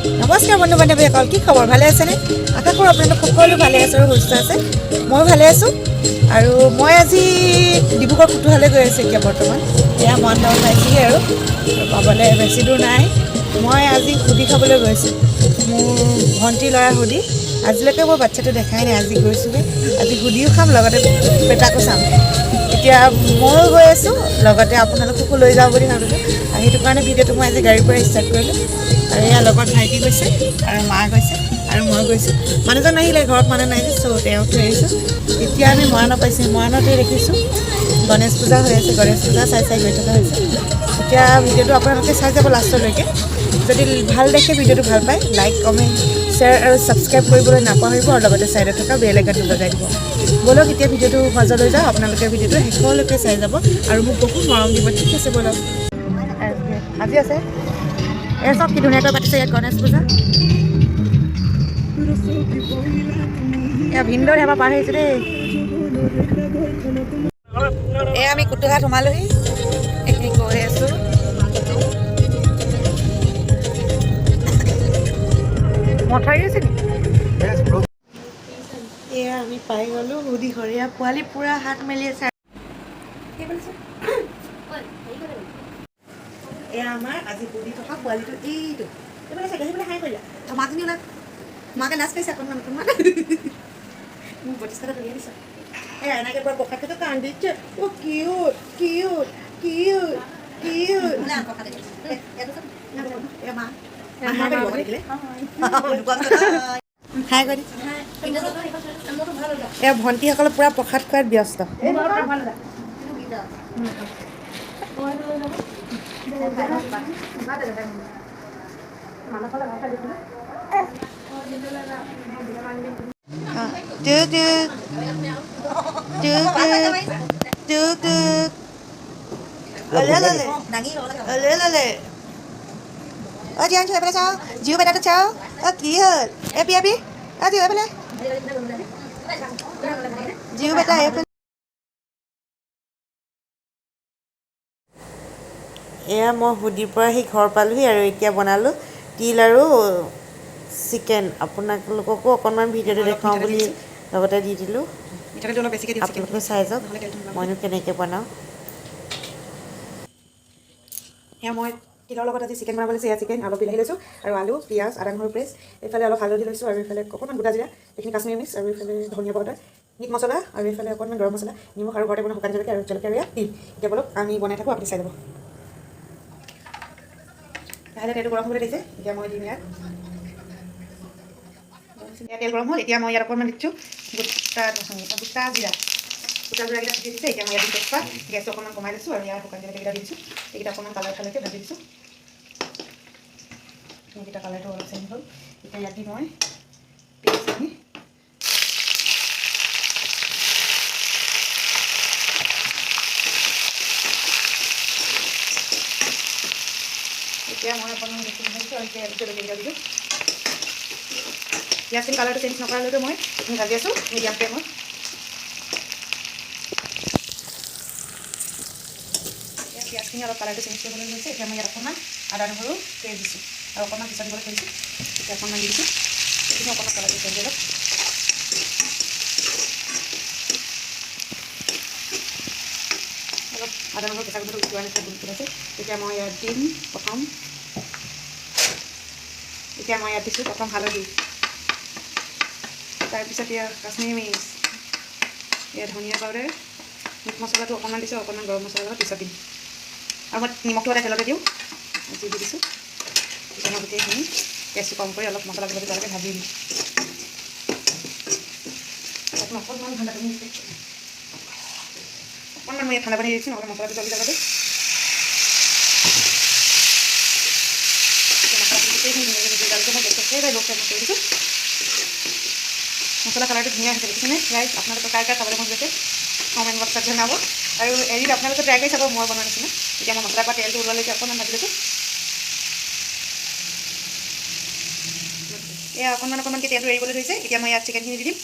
নমস্কাৰ বন্ধু বান্ধৱীসকল, কি খবৰ? ভালে আছেনে? আশা কৰোঁ আপোনালোক সকলো ভালে আছে আৰু সুস্থ আছে। ময়ো ভালে আছোঁ। আৰু মই আজি ডিব্ৰুগড় কুতুহালৈ গৈ আছোঁ এতিয়া বৰ্তমান। এয়া মৰাণ পাইছোঁহি আৰু পাবলৈ বেছি দূৰ নাই। মই আজি সুধি খাবলৈ গৈছোঁ, মোৰ ভণ্টিৰ ল'ৰা সুধি। আজিলৈকে মই বাচ্ছাটো দেখাই নাই, আজি গৈছোঁগৈ। আজি সুধিও খাম, লগতে পেটাকো চাম। এতিয়া ময়ো গৈ আছোঁ, লগতে আপোনালোককো লৈ যাওঁ বুলি ভাবিলোঁ। আৰু সেইটো কাৰণে ভিডিঅ'টো মই আজি গাড়ীৰ পৰা ষ্টাৰ্ট কৰিলোঁ। আৰু ইয়াৰ লগত ভাইটি গৈছে আৰু মা গৈছে আৰু মই গৈছোঁ। মানুহজন নাহিলে, ঘৰত মানুহ নাই যে, চ' তেওঁক থৈ আহিছোঁ। এতিয়া আমি মৰাণত পাইছোঁ। মৰাণতে দেখিছোঁ গণেশ পূজা হৈ আছে, গণেশ পূজা চাই গৈ থকা হৈছে। এতিয়া ভিডিঅ'টো আপোনালোকে চাই যাব লাষ্টলৈকে। যদি ভাল দেখে, ভিডিঅ'টো ভাল পায়, লাইক, কমেণ্ট, শ্বেয়াৰ আৰু ছাবস্ক্ৰাইব কৰিবলৈ নাপাহৰিব, আৰু লগতে ছাইডত থকা বেল আইকনটো বজাই দিব। ব'লক এতিয়া ভিডিঅ'টো মাজলৈ যাওঁ, আপোনালোকে ভিডিঅ'টো শেষলৈকে চাই যাব আৰু মোক বহুত মৰম দিব। ঠিক আছে, ব'লক। আজি আছে এই চব কি ধুনীয়াকৈ পাতিছে ইয়াত গণেশ পূজা। এয়া ভিনদেউ ধাবা পাৰ আহিছোঁ দেই। এয়া আমি কুতুহাত সোমালোহি, এইখিনি গৈ আছোঁ। মঠাৰি আছে নেকি? এয়া আমি পাই গ'লোঁ সুধিঘৰীয়া। পোৱালি পূৰা হাত মেলি আছে। এয়া আমাৰ আজি সুধি থকা পোৱালিটো এইটো। এইফালে চাগে, সেইফালে হাই কৰিলা। মাকজনী ওলাক, মাকে লাজ পাইছে অকণমান অকণমান। মোক বটিছটা ধৰি দিছে। এই এনেকৈ পৰা পকাটো কান্দিছে। অ' কিউট কিউট কিউট কিউট। হাই কৰি এয়া ভণ্টিসকলে পূৰা প্ৰসাদ খোৱাত ব্যস্ত। Ôi chị anh chơi bên sao? Chiếu bên đó cháu. Kỹ hơn. Epi epi. Chiếu bên đây. Chiếu bên đây epi. এয়া মই সুধিৰ পৰা আহি ঘৰ পালোহি আৰু এতিয়া বনালোঁ তিল আৰু চিকেন। আপোনালোককো অকণমান ভিডিঅ'টো দেখাওঁ বুলি লগতে দি দিলোঁ। আপোনালোকে চাই যাওক মইনো কেনেকৈ বনাওঁ। এয়া মই তিলৰ লগত আজি চিকেন বনাবলৈ লৈছোঁ। এয়া চিকেন, অলপ বিলাহী লৈছোঁ আৰু আলু, পিঁয়াজ, আদা নহৰু পেষ্ট। এইফালে অলপ হালধি লৈছোঁ আৰু এইফালে অকণমান গোটা জিৰা, এইখিনি কাশ্মীৰী মিক্স, আৰু এইফালে ধনিয়া পাউডাৰ, মিট মছলা, আৰু এইফালে অকণমান গৰম মছলা, নিমখ আৰু ঘৰতে বনোৱা শুকান জলকীয়া আৰু জলকীয়া আৰু তিল। এতিয়া বলক আমি বনাই থাকোঁ, আপুনি চাই যাব। লাহে তেলটো গৰম হ'বলৈ দিছে। এতিয়া মই দিম ইয়াত তেল গৰম হ'ল। এতিয়া মই ইয়াত অকণমান দিছোঁ গোটা জিৰা। গোটা জিৰাকেইটা দি দিছে। এতিয়া মই ইয়াত তেজপাত, গেছটো অকণমান কমাই দিছোঁ আৰু ইয়াত শুকান জলকীয়াকেইটা দি দিছোঁ। এইকেইটা অকণমান কালাৰ খালৈকে ভাজি দিছোঁ। এইকেইটা কালাৰটো অলপ চেঞ্জ হ'ল। এতিয়া ইয়াত দি মই পিঁয়াজখিনি এতিয়া মই অকণমান বেছি ভাজিছোঁ আৰু এতিয়া জলকীয়া দিছোঁ। পিঁয়াজখিনি কালাৰটো চেঞ্জ নকৰালৈকে মই এইখিনি ভাজি আছোঁ মিডিয়াম ফ্লেমত। এতিয়া পিঁয়াজখিনি অলপ কালাৰটো চেঞ্জ কৰিবলৈ লৈছে। এতিয়া মই ইয়াত অকণমান আদা নহৰু পেষ্ট দিছোঁ আৰু অকণমান পিছত দিবলৈ থৈছোঁ। এতিয়া অকণমান দি দিছোঁ। এইখিনি অকণমান কালাৰটো চেঞ্জ অলপ আদা নহৰু কেঁচা গোন্ধটো যোৱাৰ নিচিনা গোন্ধ ওলাইছে। এতিয়া মই ইয়াত দিম প্ৰথম হালধি, তাৰপিছত ইয়াত কাশ্মীৰী মিৰ্চ, ইয়াত ধনিয়া পাউডাৰ, মিট মছলাটো অকণমান দিছোঁ, অকণমান গৰম মছলা লগত পিছত দিম। আৰু মই নিমখটো এটা তেলতে দিওঁ, যি দি দিছোঁ। এতিয়া মই গোটেইখিনি গেছটো কম কৰি অলপ মছলা জলকীয়া ভালকৈ ভাজি দিম। অকণমান ঠাণ্ডা পানী অকণমান মই ঠাণ্ডা পানী দিছোঁ, নহ'লে মছলাটো জলদি যাবগৈ। মছলা কালাৰটো ধুনীয়া হৈছে, দেখিছেনে গাইজ? আপোনালোকে কাৰ খাবলৈ মন গৈছে কমেণ্ট বক্সত জনাব আৰু এদিন আপোনালোকে ট্ৰাই কৰি চাব মই বনোৱা নিচিনা। এতিয়া মই মছলাৰ পৰা তেলটো ওলোৱালৈকে অকণমান ভাজি লৈছোঁ। এয়া অকণমানকৈ তেলটো এৰিবলৈ ধৰিছে। এতিয়া মই ইয়াত চিকেনখিনি দি দিম।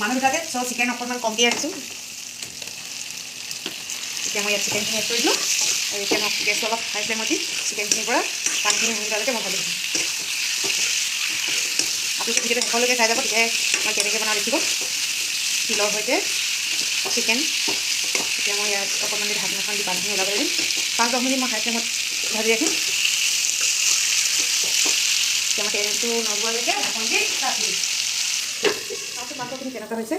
মানুহ দুটাকে চ' চিকেন অকণমান কমকৈ ৰাখিছোঁ। এতিয়া মই ইয়াত চিকেনখিনি এড কৰি দিলোঁ আৰু এতিয়া মই গেছটো অলপ হাই ফ্লেমত দি চিকেনখিনিৰ পৰা পানীখিনি শুকালৈকে মই ভাজি দিছোঁ। আপোনালোকে ভিডিঅ'টো শেষলৈকে চাই যাব, তেতিয়াহে মই কেনেকৈ বনাওঁ দেখিব। তিলৰ সৈতে চিকেন। এতিয়া মই ইয়াত অকণমান ঢাকনি এখন দি পানীখিনি ওলাবলৈ দিম। 5-10 মিনিট মই হাই ফ্লেমত ভাজি ৰাখিম। এতিয়া মই তেলটো নলোৱালৈকে ঢাকনি দি ৰাখি দিম। মাংসখিনি কেনেকুৱা হৈছে,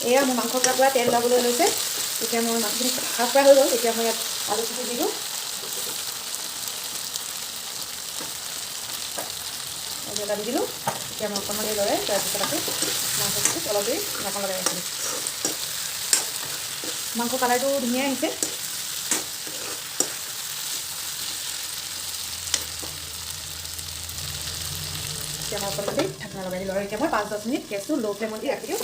এয়া মোৰ মাংসৰ পৰা তেল ওলাবলৈ লৈছে। এতিয়া মই মাংসখিনি হাফ ফ্ৰাই হৈ গ'ল। এতিয়া মই ইয়াত আলুখিনি দি দিওঁ। এটা দি দিলোঁ। এতিয়া মই অকণমান লৰাই তাৰপিছত আকৌ মাংসখিনি অলপ দেৰি ঢাকন লগাই ৰাখিলোঁ। মাংস কালাৰটো ধুনীয়া আহিছে। এতিয়া মই অকণমান দেৰি ঢাকনা লগাই দিলোঁ আৰু এতিয়া মই 5-10 মিনিট গেছটো ল' ফ্লেমত দি ৰাখি দিওঁ।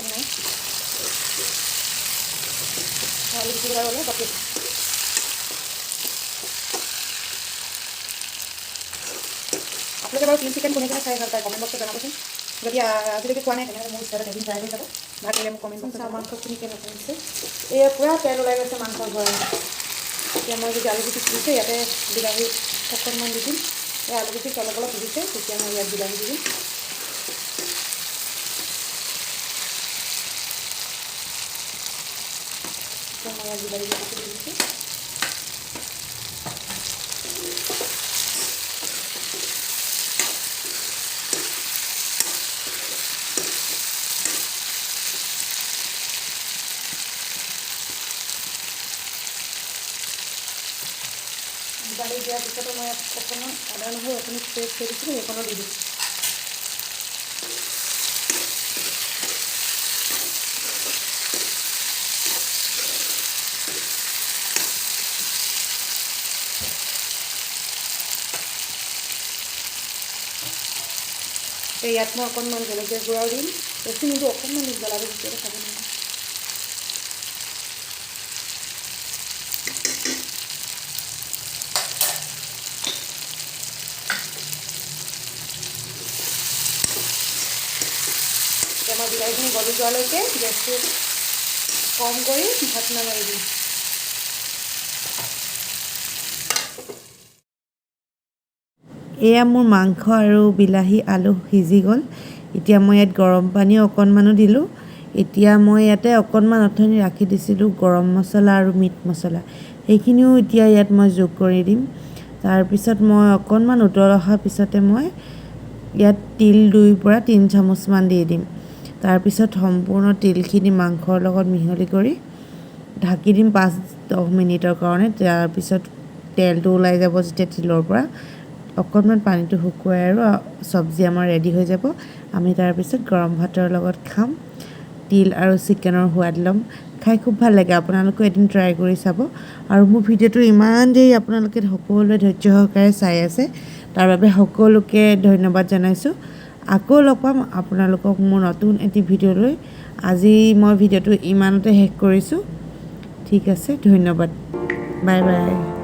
আপোনালোকে বাৰু তিল চিকেন কোনে খাই ভাল পায় কমেণ্ট বক্সত জনাবচোন। যদি আজিলৈকে খোৱা নাই তেনেহ'লে মোৰ ষ্টাইলত এদিন ট্ৰাই কৰি যাব। ভাল লাগিলে মোক কমেণ্ট বক্সত মাংসখিনি কেনেকুৱা হৈছে। এয়া পূৰা তেল ওলাই গৈছে মাংসৰ ঘৰত। এতিয়া মই যদি আলুগুটি সিজিছে ইয়াতে বিলাহী অকণমান দি দিম। এই আলুগুটি অলপ অলপ সিজিছে, তেতিয়া মই ইয়াত বিলাহী দি দিম। এতিয়া মই ইয়াত বিলাহী দি দিছোঁ। বিলাহী দিয়াৰ পিছতো মই অকণমান আদা নহৰু অকণমান পেষ্ট কৰি দিছিলোঁ, সেইকণো দি দিছোঁ। ইয়াত মই অকণমান জলকীয়া গুড়াও দিম। বেছি নিদিওঁ, অকণমান দিম, জ্বলাটো বেছিকৈ খাব নোৱাৰোঁ। এতিয়া মই বিলাহীখিনি গলি যোৱালৈকে গেছটো কম কৰি ঢাকনা মাৰি দিম। এয়া মোৰ মাংস আৰু বিলাহী আলু সিজি গ'ল। এতিয়া মই ইয়াত গৰম পানীও অকণমানো দিলোঁ। এতিয়া মই ইয়াতে অকণমান অথনি ৰাখি দিছিলোঁ গৰম মছলা আৰু মিট মছলা, সেইখিনিও এতিয়া ইয়াত মই যোগ কৰি দিম। তাৰপিছত মই অকণমান উতল অহাৰ পিছতে মই ইয়াত তিল 2-3 চামুচমান দি দিম। তাৰপিছত সম্পূৰ্ণ তিলখিনি মাংসৰ লগত মিহলি কৰি ঢাকি দিম 5-10 মিনিটৰ কাৰণে। তাৰপিছত তেলটো ওলাই যাব যেতিয়া তিলৰ পৰা, অকণমান পানীটো শুকুৱাই আৰু চব্জি আমাৰ ৰেডি হৈ যাব। আমি তাৰপিছত গৰম ভাতৰ লগত খাম, তিল আৰু চিকেনৰ সোৱাদ ল'ম। খাই খুব ভাল লাগে, আপোনালোকেও এদিন ট্ৰাই কৰি চাব। আৰু মোৰ ভিডিঅ'টো ইমান দেৰি আপোনালোকে সকলোৱে ধৈৰ্য সহকাৰে চাই আছে, তাৰ বাবে সকলোকে ধন্যবাদ জনাইছোঁ। আকৌ লগ পাম আপোনালোকক মোৰ নতুন এটি ভিডিঅ' লৈ। আজি মই ভিডিঅ'টো ইমানতে শেষ কৰিছোঁ। ঠিক আছে, ধন্যবাদ, বাই বাই।